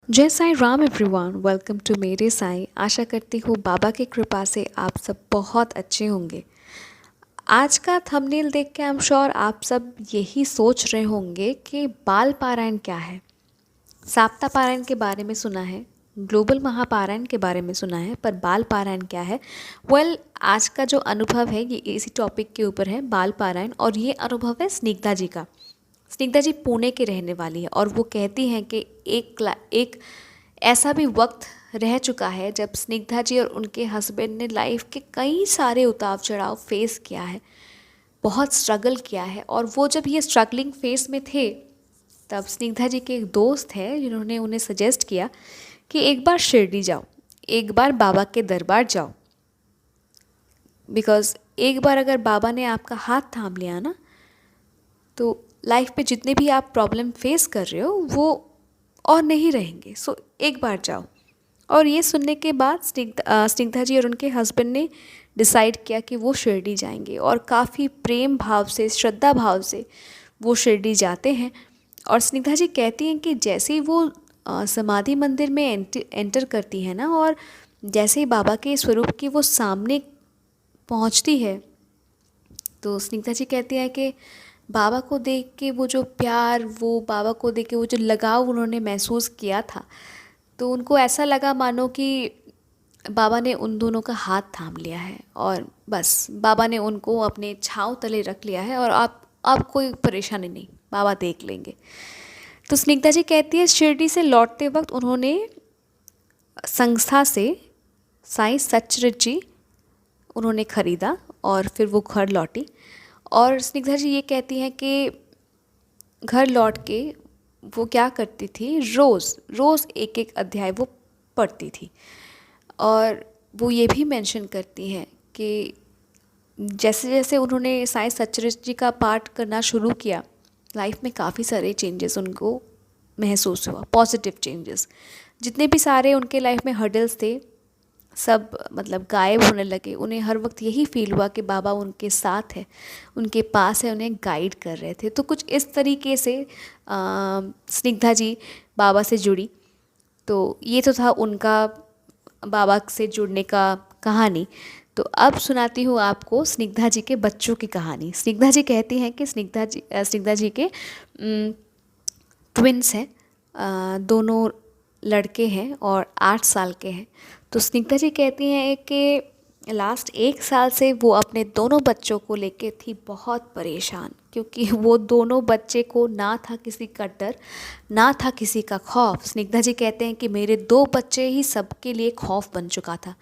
जय Sai Ram everyone, welcome to मेरे साईं। आशा करती हूँ बाबा की कृपा से आप सब बहुत अच्छे होंगे। आज का थंबनेल देख के आई एम श्योर आप सब यही सोच रहे होंगे कि बाल पारायण क्या है। साप्ताह पारायण के बारे में सुना है, ग्लोबल महापारायण के बारे में सुना है, पर बाल पारायण क्या है। आज का जो अनुभव है ये इसी टॉपिक के ऊपर है, बाल पारायण। और ये अनुभव है स्निग्धा जी का। स्निग्धा जी पुणे के रहने वाली है और वो कहती हैं कि एक ऐसा भी वक्त रह चुका है जब स्निग्धा जी और उनके हस्बैंड ने लाइफ के कई सारे उतार चढ़ाव फेस किया है, बहुत स्ट्रगल किया है। और वो जब ये स्ट्रगलिंग फेस में थे तब स्निग्धा जी के एक दोस्त है जिन्होंने उन्हें सजेस्ट किया कि एक बार शिरडी जाओ, एक बार बाबा के दरबार जाओ। बिकॉज़ एक बार अगर बाबा ने आपका हाथ थाम लिया ना, तो लाइफ पे जितने भी आप प्रॉब्लम फेस कर रहे हो वो और नहीं रहेंगे। सो एक बार जाओ। और ये सुनने के बाद स्निग्धा जी और उनके हस्बैंड ने डिसाइड किया कि वो शिरडी जाएंगे और काफ़ी प्रेम भाव से, श्रद्धा भाव से वो शिरडी जाते हैं। और स्निग्धा जी कहती हैं कि जैसे ही वो समाधि मंदिर में एंटर करती है ना, और जैसे ही बाबा के स्वरूप की वो सामने पहुंचती है, तो स्निग्धा जी कहती है कि बाबा को देख के वो जो प्यार, वो बाबा को देख के वो जो लगाव उन्होंने महसूस किया था, तो उनको ऐसा लगा मानो कि बाबा ने उन दोनों का हाथ थाम लिया है और बस बाबा ने उनको अपने छाँव तले रख लिया है और आप कोई परेशानी नहीं, बाबा देख लेंगे। तो स्निग्धा जी कहती है शिरडी से लौटते वक्त उन्होंने संस्था से साईं सच्चरित जी उन्होंने ख़रीदा और फिर वो घर लौटी। और स्निग्धा जी ये कहती हैं कि घर लौट के वो क्या करती थी, रोज़ रोज़ एक एक अध्याय वो पढ़ती थी। और वो ये भी मेंशन करती हैं कि जैसे जैसे उन्होंने साईं सच्चरित जी का पाठ करना शुरू किया, लाइफ में काफ़ी सारे चेंजेस उनको महसूस हुआ, पॉजिटिव चेंजेस। जितने भी सारे उनके लाइफ में हर्डल्स थे सब मतलब गायब होने लगे। उन्हें हर वक्त यही फील हुआ कि बाबा उनके साथ है, उनके पास है, उन्हें गाइड कर रहे थे। तो कुछ इस तरीके से स्निग्धा जी बाबा से जुड़ी। तो ये तो था उनका बाबा से जुड़ने का कहानी। तो अब सुनाती हूँ आपको स्निग्धा जी के बच्चों की कहानी। स्निग्धा जी कहती हैं कि स्निग्धा जी के ट्विंस हैं, दोनों लड़के हैं और 8 साल के हैं। तो स्निग्धा जी कहती हैं कि लास्ट 1 साल से वो अपने दोनों बच्चों को लेके थी बहुत परेशान, क्योंकि वो दोनों बच्चे को ना था किसी का डर, ना था किसी का खौफ। स्निग्धा जी कहते हैं कि मेरे 2 बच्चे ही सबके लिए खौफ बन चुका था।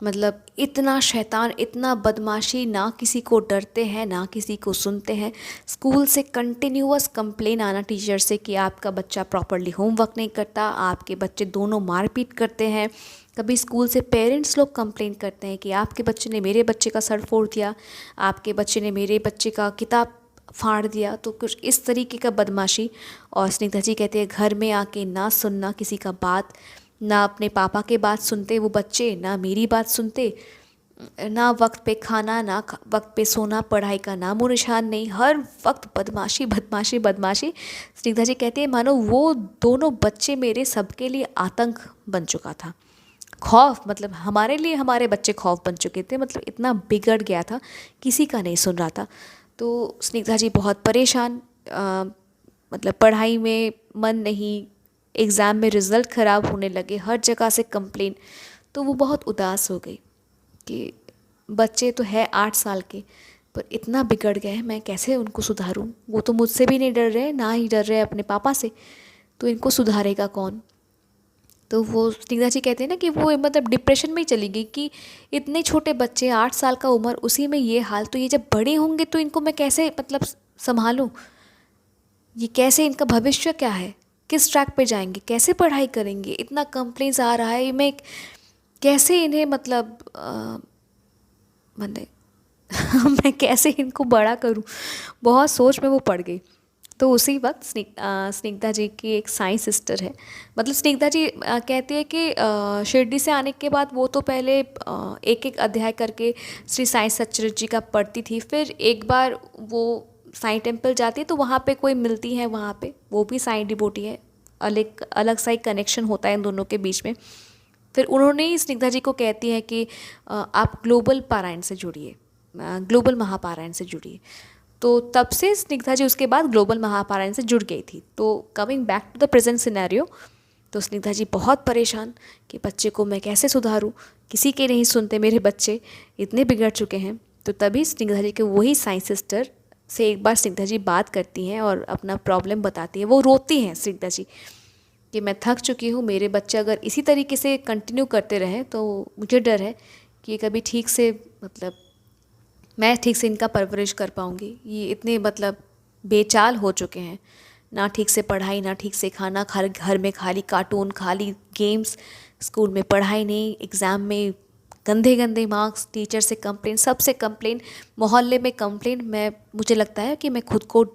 मतलब इतना शैतान, इतना बदमाशी, ना किसी को डरते हैं ना किसी को सुनते हैं। स्कूल से कंटिन्यूअस कंप्लेन आना टीचर से कि आपका बच्चा प्रॉपरली होमवर्क नहीं करता, आपके बच्चे दोनों मारपीट करते हैं। कभी स्कूल से पेरेंट्स लोग कंप्लेन करते हैं कि आपके बच्चे ने मेरे बच्चे का सर फोड़ दिया, आपके बच्चे ने मेरे बच्चे का किताब फाड़ दिया। तो कुछ इस तरीके का बदमाशी। और स्निग्धा जी कहते हैं घर में आके ना सुनना किसी का बात, ना अपने पापा के बात सुनते वो बच्चे, ना मेरी बात सुनते, ना वक्त पे खाना, ना वक्त पे सोना, पढ़ाई का नामो निशान नहीं, हर वक्त बदमाशी बदमाशी बदमाशी। स्निग्धा जी कहते हैं मानो वो दोनों बच्चे मेरे सबके लिए आतंक बन चुका था। खौफ, मतलब हमारे लिए हमारे बच्चे खौफ बन चुके थे। मतलब इतना बिगड़ गया था, किसी का नहीं सुन रहा था। तो स्निग्धा जी बहुत परेशान, मतलब पढ़ाई में मन नहीं, एग्ज़ाम में रिज़ल्ट ख़राब होने लगे, हर जगह से कंप्लेन। तो वो बहुत उदास हो गई कि बच्चे तो है 8 साल के, पर इतना बिगड़ गए हैं, मैं कैसे उनको सुधारूं। वो तो मुझसे भी नहीं डर रहे, ना ही डर रहे अपने पापा से, तो इनको सुधारेगा कौन। तो वो स्निग्धा जी कहते हैं ना कि वो मतलब डिप्रेशन में ही चली गई कि इतने छोटे बच्चे, 8 साल का उम्र, उसी में ये हाल, तो ये जब बड़े होंगे तो इनको मैं कैसे मतलब संभालूं, ये कैसे, इनका भविष्य क्या है, किस ट्रैक पे जाएंगे, कैसे पढ़ाई करेंगे, इतना कंप्लेंट्स आ रहा है, मैं कैसे इन्हें मतलब मैंने मैं कैसे इनको बड़ा करूं। बहुत सोच में वो पड़ गई। तो उसी वक्त स्निग्धा जी की एक साईं सिस्टर है, मतलब स्निग्धा जी कहती है कि शिरडी से आने के बाद वो तो पहले एक एक अध्याय करके श्री साईं सच्चरित जी का पढ़ती थी। फिर एक बार वो साईं टेम्पल जाती है तो वहाँ पे कोई मिलती है, वहाँ पे वो भी साईं डिवोटी है, अलग अलग सा एक कनेक्शन होता है इन दोनों के बीच में। फिर उन्होंने ही स्निग्धा जी को कहती है कि आप ग्लोबल पारायण से जुड़िए, ग्लोबल महापारायण से जुड़िए। तो तब से स्निग्धा जी उसके बाद ग्लोबल महापारायण से जुड़ गई थी। तो coming back to the present scenario, तो स्निग्धा जी बहुत परेशान कि बच्चे को मैं कैसे सुधारूं, किसी के नहीं सुनते मेरे बच्चे, इतने बिगड़ चुके हैं। तो तभी स्निग्धा जी के वही साइंस सिस्टर से एक बार स्निग्धा जी बात करती हैं और अपना प्रॉब्लम बताती हैं। वो रोती हैं स्निग्धा जी कि मैं थक चुकी हूँ, मेरे बच्चे अगर इसी तरीके से कंटिन्यू करते रहें तो मुझे डर है कि कभी ठीक से मतलब मैं ठीक से इनका परवरिश कर पाऊँगी। ये इतने मतलब बेचाल हो चुके हैं, ना ठीक से पढ़ाई, ना ठीक से खाना, घर में खाली कार्टून, खाली गेम्स, स्कूल में पढ़ाई नहीं, एग्ज़ाम में गंदे गंदे मार्क्स, टीचर से कंप्लेन, सबसे कंप्लेन, मोहल्ले में कंप्लेन। मुझे लगता है कि मैं खुद को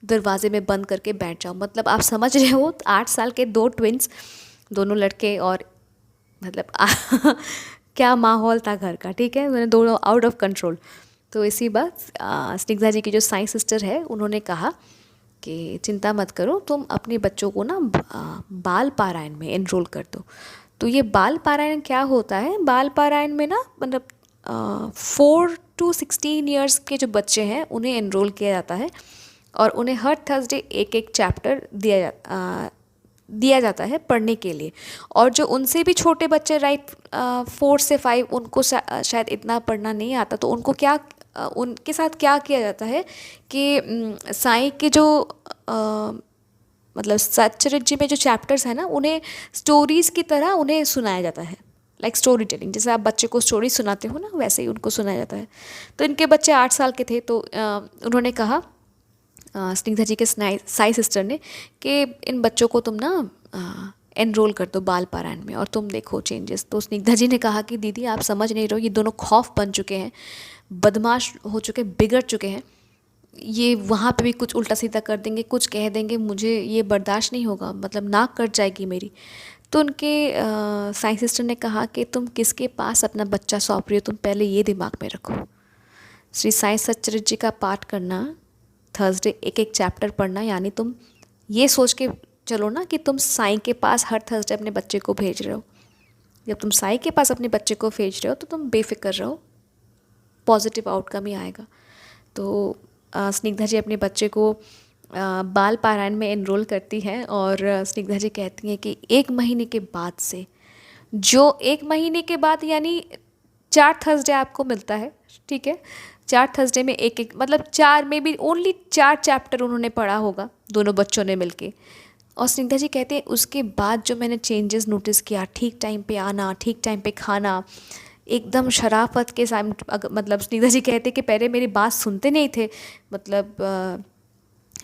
दरवाजे में बंद करके बैठ जाऊँ। मतलब आप समझ रहे हो, 8 साल के 2 ट्विंस, दोनों लड़के, और मतलब क्या माहौल था घर का, ठीक है, मैंने दोनों आउट ऑफ कंट्रोल। तो इसी बात स्निग्धा जी की जो साइंस सिस्टर है उन्होंने कहा कि चिंता मत करो, तुम अपने बच्चों को ना बाल पारायण में एनरोल कर दो। तो ये बाल पारायण क्या होता है? बाल पारायण में ना मतलब 4 to 16 ईयर्स के जो बच्चे हैं उन्हें एनरोल किया जाता है और उन्हें हर थर्सडे एक एक चैप्टर दिया जाता है पढ़ने के लिए। और जो उनसे भी छोटे बच्चे, राइट, 4 से 5, उनको शायद इतना पढ़ना नहीं आता, तो उनको क्या उनके साथ क्या किया जाता है कि साईं के जो मतलब सच्चरित्र जी में जो चैप्टर्स हैं ना, उन्हें स्टोरीज़ की तरह उन्हें सुनाया जाता है, लाइक स्टोरी टेलिंग। जैसे आप बच्चे को स्टोरी सुनाते हो ना, वैसे ही उनको सुनाया जाता है। तो इनके बच्चे 8 साल के थे, तो उन्होंने कहा स्निग्धा जी के साई सिस्टर ने कि इन बच्चों को तुम ना एनरोल कर दो बाल पारायण में और तुम देखो चेंजेस। तो स्निग्धा जी ने कहा कि दीदी आप समझ नहीं रहे हो, ये दोनों खौफ बन चुके हैं, बदमाश हो चुके, बिगड़ चुके हैं, ये वहाँ पे भी कुछ उल्टा सीधा कर देंगे, कुछ कह देंगे, मुझे ये बर्दाश्त नहीं होगा, मतलब नाक कट जाएगी मेरी। तो उनके साइंस सिस्टर ने कहा कि तुम किसके पास अपना बच्चा सौंप रही हो, तुम पहले ये दिमाग में रखो। श्री साई सच्चरित्र जी का पाठ करना, थर्सडे एक एक चैप्टर पढ़ना, यानी तुम ये सोच के चलो ना कि तुम साईं के पास हर थर्सडे अपने बच्चे को भेज रहे हो। जब तुम साईं के पास अपने बच्चे को भेज रहे हो तो तुम बेफिक्र रहो, पॉजिटिव आउटकम ही आएगा। तो स्निग्धा जी अपने बच्चे को बाल पारायण में एनरोल करती हैं और स्निग्धा जी कहती हैं कि 1 महीने के बाद से, जो 1 महीने के बाद यानी 4 थर्सडे आपको मिलता है, ठीक है, 4 थर्सडे में एक एक, मतलब 4 में भी ओनली 4 चैप्टर उन्होंने पढ़ा होगा दोनों बच्चों ने मिलके। और स्निग्धा जी कहते हैं उसके बाद जो मैंने चेंजेस नोटिस किया, ठीक टाइम पे आना, ठीक टाइम पे खाना, एकदम शराफत के साथ, मतलब स्निग्धा जी कहते कि पहले मेरी बात सुनते नहीं थे, मतलब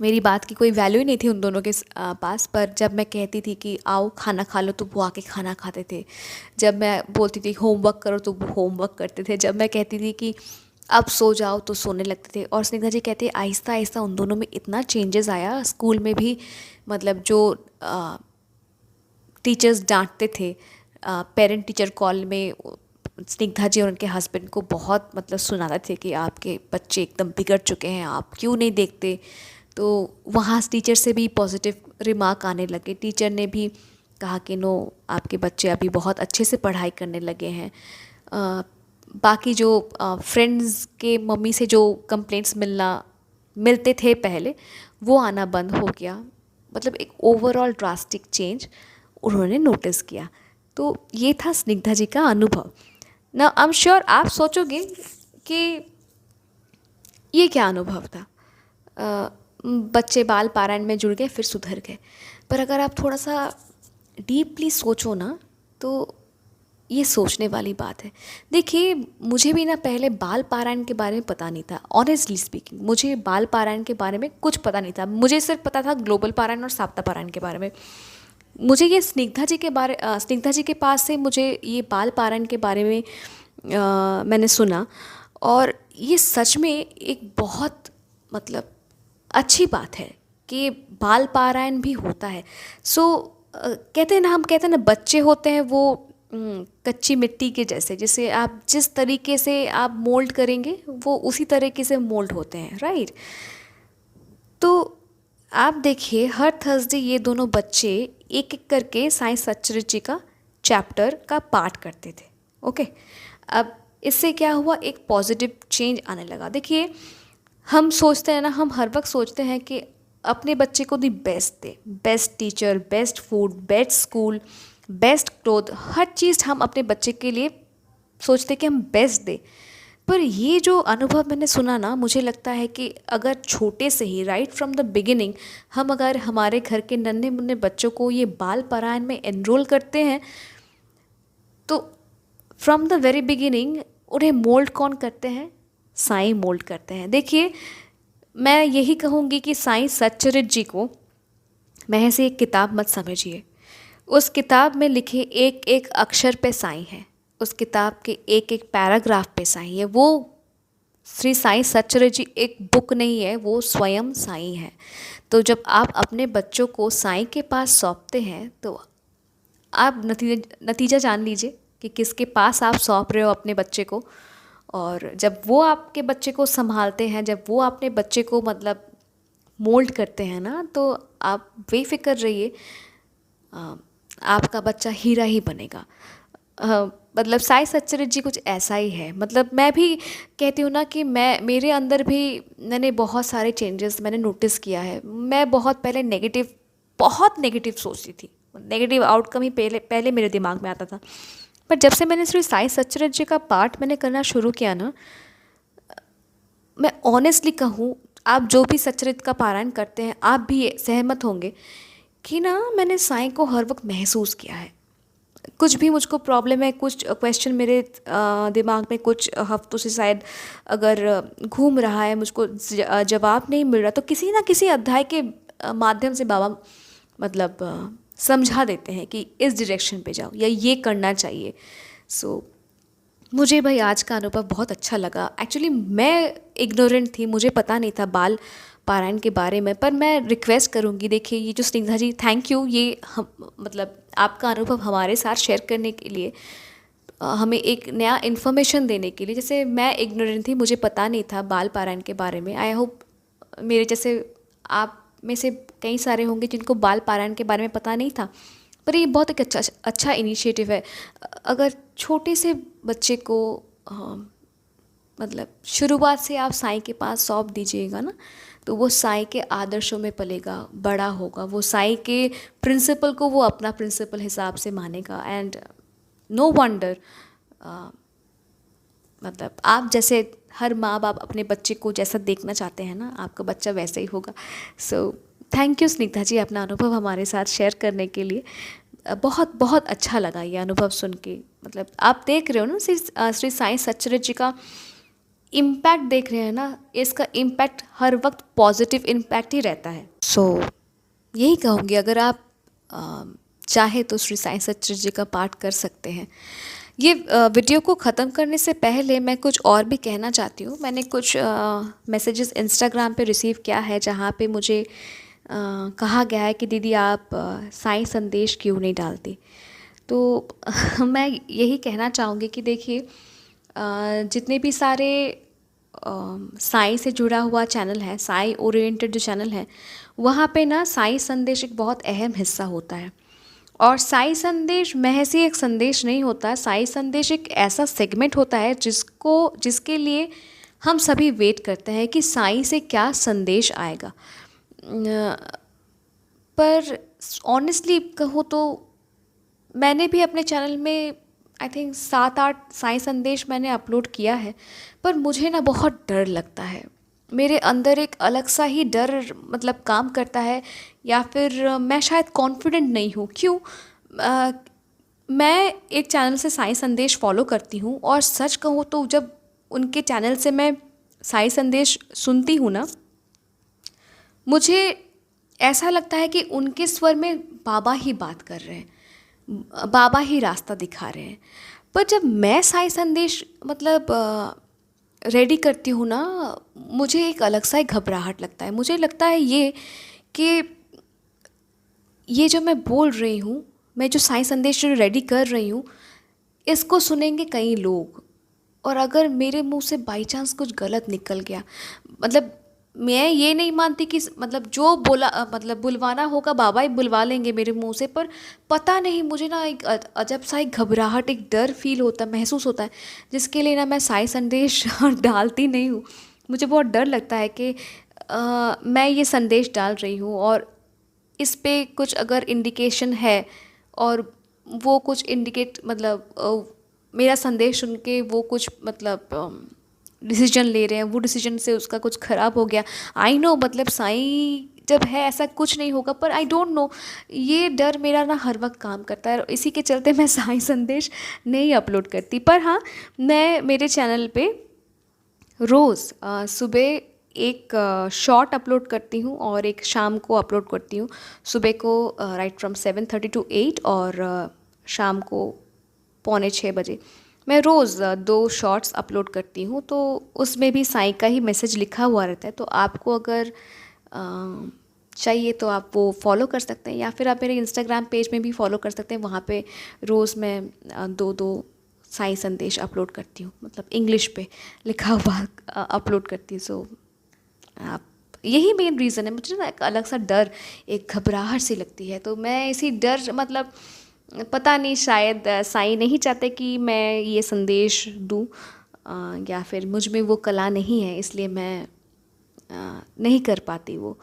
मेरी बात की कोई वैल्यू ही नहीं थी उन दोनों के पास। पर जब मैं कहती थी कि आओ खाना खा लो तो वो आके खाना खाते थे, जब मैं बोलती थी होमवर्क करो तो वो होमवर्क करते थे, जब मैं कहती थी कि अब सो जाओ तो सोने लगते थे। और स्निग्धा जी कहते हैं आहिस्ता आहिस्ता उन दोनों में इतना चेंजेस आया, स्कूल में भी मतलब जो टीचर्स डांटते थे, पेरेंट टीचर कॉल में स्निग्धा जी और उनके हस्बैंड को बहुत मतलब सुनाते थे कि आपके बच्चे एकदम बिगड़ चुके हैं, आप क्यों नहीं देखते। तो वहाँ टीचर से भी पॉजिटिव रिमार्क आने लगे, टीचर ने भी कहा कि नो, आपके बच्चे अभी बहुत अच्छे से पढ़ाई करने लगे हैं। बाकी जो फ्रेंड्स के मम्मी से जो कंप्लेंट्स मिलते थे पहले, वो आना बंद हो गया। मतलब एक ओवरऑल ड्रास्टिक चेंज उन्होंने नोटिस किया। तो ये था स्निग्धा जी का अनुभव ना। आई एम श्योर आप सोचोगे कि ये क्या अनुभव था, बच्चे बाल पारायण में जुड़ गए फिर सुधर गए। पर अगर आप थोड़ा सा डीपली सोचो ना, तो ये सोचने वाली बात है। देखिए, मुझे भी ना पहले बाल पारायण के बारे में पता नहीं था, ऑनेस्टली स्पीकिंग मुझे बाल पारायण के बारे में कुछ पता नहीं था। मुझे सिर्फ पता था ग्लोबल पारायण और साप्ताह पारायण के बारे में। मुझे ये स्निग्धा जी के पास से मुझे ये बाल पारायण के बारे में मैंने सुना, और ये सच में एक बहुत मतलब अच्छी बात है कि बाल पारायण भी होता है। कहते हैं ना, हम कहते हैं ना, बच्चे होते हैं वो कच्ची मिट्टी के जैसे, जिसे आप जिस तरीके से आप मोल्ड करेंगे वो उसी तरीके से मोल्ड होते हैं, राइट। तो आप देखिए हर थर्सडे ये दोनों बच्चे एक एक करके साइंस सच्चरित्र का चैप्टर का पाठ करते थे। ओके, अब इससे क्या हुआ, एक पॉजिटिव चेंज आने लगा। देखिए हम सोचते हैं ना, हम हर वक्त सोचते हैं कि अपने बच्चे को दी बेस्ट दे, best teacher, best food, best school, best cloth, हर चीज़ हम अपने बच्चे के लिए सोचते हैं कि हम बेस्ट दें। पर ये जो अनुभव मैंने सुना ना, मुझे लगता है कि अगर छोटे से ही राइट फ्रॉम द बिगिनिंग हम अगर हमारे घर के नन्हे मुन्ने बच्चों को ये बाल पारायण में एनरोल करते हैं, तो फ्रॉम द वेरी बिगिनिंग उन्हें मोल्ड कौन करते हैं, साईं मोल्ड करते हैं। देखिए मैं यही कहूँगी कि साईं सच्चरित्र जी को महज से एक किताब मत समझिए। उस किताब में लिखे एक एक अक्षर पे साईं है, उस किताब के एक एक पैराग्राफ पे साईं है। वो श्री साईं सच्चरित्र जी एक बुक नहीं है, वो स्वयं साईं है। तो जब आप अपने बच्चों को साईं के पास सौंपते हैं तो आप नतीजा जान लीजिए कि किसके पास आप सौंप रहे हो अपने बच्चे को। और जब वो आपके बच्चे को संभालते हैं, जब वो अपने बच्चे को मतलब मोल्ड करते हैं ना, तो आप बेफिक्र रहिए, आपका बच्चा हीरा ही बनेगा। मतलब साईं सच्चरित्र जी कुछ ऐसा ही है। मतलब मैं भी कहती हूँ ना कि मेरे अंदर भी मैंने बहुत सारे चेंजेस मैंने नोटिस किया है। मैं बहुत पहले बहुत नेगेटिव सोचती थी, नेगेटिव आउटकम ही पहले पहले मेरे दिमाग में आता था। पर जब से मैंने श्री साईं सच्चरित्र जी का पाठ मैंने करना शुरू किया ना, मैं ऑनेस्टली कहूँ, आप जो भी सच्चरित्र का पारायण करते हैं आप भी सहमत होंगे कि ना मैंने साईं को हर वक्त महसूस किया है। कुछ भी मुझको प्रॉब्लम है, कुछ क्वेश्चन मेरे दिमाग में कुछ हफ्तों से शायद अगर घूम रहा है, मुझको जवाब नहीं मिल रहा, तो किसी ना किसी अध्याय के माध्यम से बाबा मतलब समझा देते हैं कि इस डायरेक्शन पे जाओ या ये करना चाहिए। सो मुझे भाई आज का अनुभव बहुत अच्छा लगा। एक्चुअली मैं इग्नोरेंट थी, मुझे पता नहीं था बाल पारायण के बारे में। पर मैं रिक्वेस्ट करूँगी, देखिए ये जो स्निग्धा जी, थैंक यू, ये हम मतलब आपका अनुभव हमारे साथ शेयर करने के लिए, हमें एक नया इन्फॉर्मेशन देने के लिए। जैसे मैं इग्नोरेंट थी, मुझे पता नहीं था बाल पारायण के बारे में। आई होप मेरे जैसे आप में से कई सारे होंगे जिनको बाल पारायण के बारे में पता नहीं था। पर ये बहुत एक अच्छा इनिशिएटिव है। अगर छोटे से बच्चे को मतलब शुरुआत से आप साईं के पास सौंप दीजिएगा ना, तो वो साईं के आदर्शों में पलेगा, बड़ा होगा, वो साईं के प्रिंसिपल को वो अपना प्रिंसिपल हिसाब से मानेगा। एंड नो वंडर, मतलब आप जैसे हर माँ बाप अपने बच्चे को जैसा देखना चाहते हैं ना, आपका बच्चा वैसा ही होगा। सो थैंक यू स्निग्धा जी अपना अनुभव हमारे साथ शेयर करने के लिए। बहुत बहुत अच्छा लगा ये अनुभव सुन के। मतलब आप देख रहे हो ना श्री साईं सच्चरित्र जी का इम्पैक्ट देख रहे हैं ना, इसका इम्पैक्ट हर वक्त पॉजिटिव इम्पैक्ट ही रहता है। सो यही कहूँगी, अगर आप चाहे तो श्री साईं सच्चरित्र जी का पाठ कर सकते हैं। ये वीडियो को ख़त्म करने से पहले मैं कुछ और भी कहना चाहती हूँ। मैंने कुछ मैसेजेस इंस्टाग्राम पे रिसीव किया है जहाँ पे मुझे कहा गया है कि दीदी आप साईं संदेश क्यों नहीं डालती। तो मैं यही कहना चाहूँगी कि देखिए जितने भी सारे साईं से जुड़ा हुआ चैनल है, साईं ओरिएंटेड जो चैनल है, वहाँ पे ना साईं संदेश एक बहुत अहम हिस्सा होता है। और साईं संदेश महज ही एक संदेश नहीं होता है, साईं संदेश एक ऐसा सेगमेंट होता है जिसके लिए हम सभी वेट करते हैं कि साईं से क्या संदेश आएगा। पर ऑनेस्टली कहूँ तो मैंने भी अपने चैनल में आई थिंक 7-8 साईं संदेश मैंने अपलोड किया है, पर मुझे ना बहुत डर लगता है। मेरे अंदर एक अलग सा ही डर मतलब काम करता है, या फिर मैं शायद कॉन्फिडेंट नहीं हूँ। क्यों? मैं एक चैनल से साईं संदेश फॉलो करती हूँ, और सच कहूँ तो जब उनके चैनल से मैं साईं संदेश सुनती हूँ ना, मुझे ऐसा लगता है कि उनके स्वर में बाबा ही बात कर रहे हैं, बाबा ही रास्ता दिखा रहे हैं। पर जब मैं साईं संदेश मतलब रेडी करती हूँ ना, मुझे एक अलग सा ही घबराहट लगता है। मुझे लगता है ये कि ये जो मैं बोल रही हूँ, मैं जो साईं संदेश जो रेडी कर रही हूँ, इसको सुनेंगे कई लोग, और अगर मेरे मुंह से बाई चांस कुछ गलत निकल गया, मतलब मैं ये नहीं मानती कि मतलब जो बोला मतलब बुलवाना होगा बाबा ही बुलवा लेंगे मेरे मुंह से, पर पता नहीं मुझे ना एक अजब सा एक घबराहट, एक डर फील होता महसूस होता है, जिसके लिए ना मैं साई संदेश डालती नहीं हूँ। मुझे बहुत डर लगता है कि मैं ये संदेश डाल रही हूँ और इस पे कुछ अगर इंडिकेशन है और वो कुछ इंडिकेट मतलब मेरा संदेश सुन के वो कुछ मतलब डिसीजन ले रहे हैं, वो डिसीजन से उसका कुछ ख़राब हो गया। आई नो मतलब साईं जब है ऐसा कुछ नहीं होगा, पर आई डोंट नो, ये डर मेरा ना हर वक्त काम करता है और इसी के चलते मैं साईं संदेश नहीं अपलोड करती। पर हाँ, मैं मेरे चैनल पे रोज़ सुबह एक शॉर्ट अपलोड करती हूँ और एक शाम को अपलोड करती हूँ। सुबह को राइट फ्रॉम 7:30 to 8 और शाम को 5:45 मैं रोज़ 2 शॉर्ट्स अपलोड करती हूँ। तो उसमें भी साईं का ही मैसेज लिखा हुआ रहता है, तो आपको अगर चाहिए तो आप वो फॉलो कर सकते हैं, या फिर आप मेरे इंस्टाग्राम पेज में भी फॉलो कर सकते हैं। वहाँ पे रोज़ मैं 2-2 साईं संदेश अपलोड करती हूँ, मतलब इंग्लिश पे लिखा हुआ अपलोड करती हूँ। सो आप, यही मेन रीज़न है। मुझे ना एक अलग सा डर, एक घबराहट सी लगती है, तो मैं इसी डर मतलब पता नहीं, शायद साईं नहीं चाहते कि मैं ये संदेश दूँ, या फिर मुझ में वो कला नहीं है, इसलिए मैं नहीं कर पाती वो।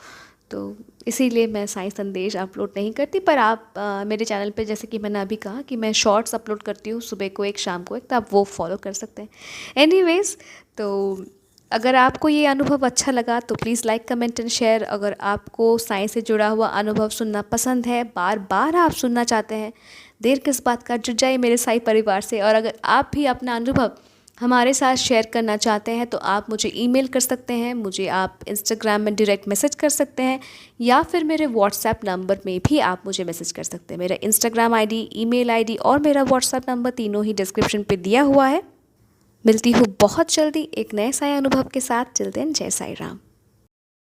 तो इसीलिए मैं साईं संदेश अपलोड नहीं करती। पर आप मेरे चैनल पे, जैसे कि मैंने अभी कहा कि मैं शॉर्ट्स अपलोड करती हूँ सुबह को एक, शाम को एक, तो आप वो फॉलो कर सकते हैं। एनीवेज़, तो अगर आपको ये अनुभव अच्छा लगा तो please like, comment and share. अगर आपको साईं से जुड़ा हुआ अनुभव सुनना पसंद है, बार बार आप सुनना चाहते हैं, देर किस बात का, जुड़ जाइए मेरे साईं परिवार से। और अगर आप भी अपना अनुभव हमारे साथ शेयर करना चाहते हैं तो आप मुझे ईमेल कर सकते हैं, मुझे आप इंस्टाग्राम में डायरेक्ट मैसेज कर सकते हैं, या फिर मेरे व्हाट्सएप नंबर में भी आप मुझे मैसेज कर सकते हैं। मेरा इंस्टाग्राम आईडी, ईमेल आईडी और मेरा व्हाट्सएप नंबर तीनों ही डिस्क्रिप्शन पे दिया हुआ है। मिलती हूँ बहुत जल्दी एक नए साईं अनुभव के साथ। टिल देन, जय साईं राम।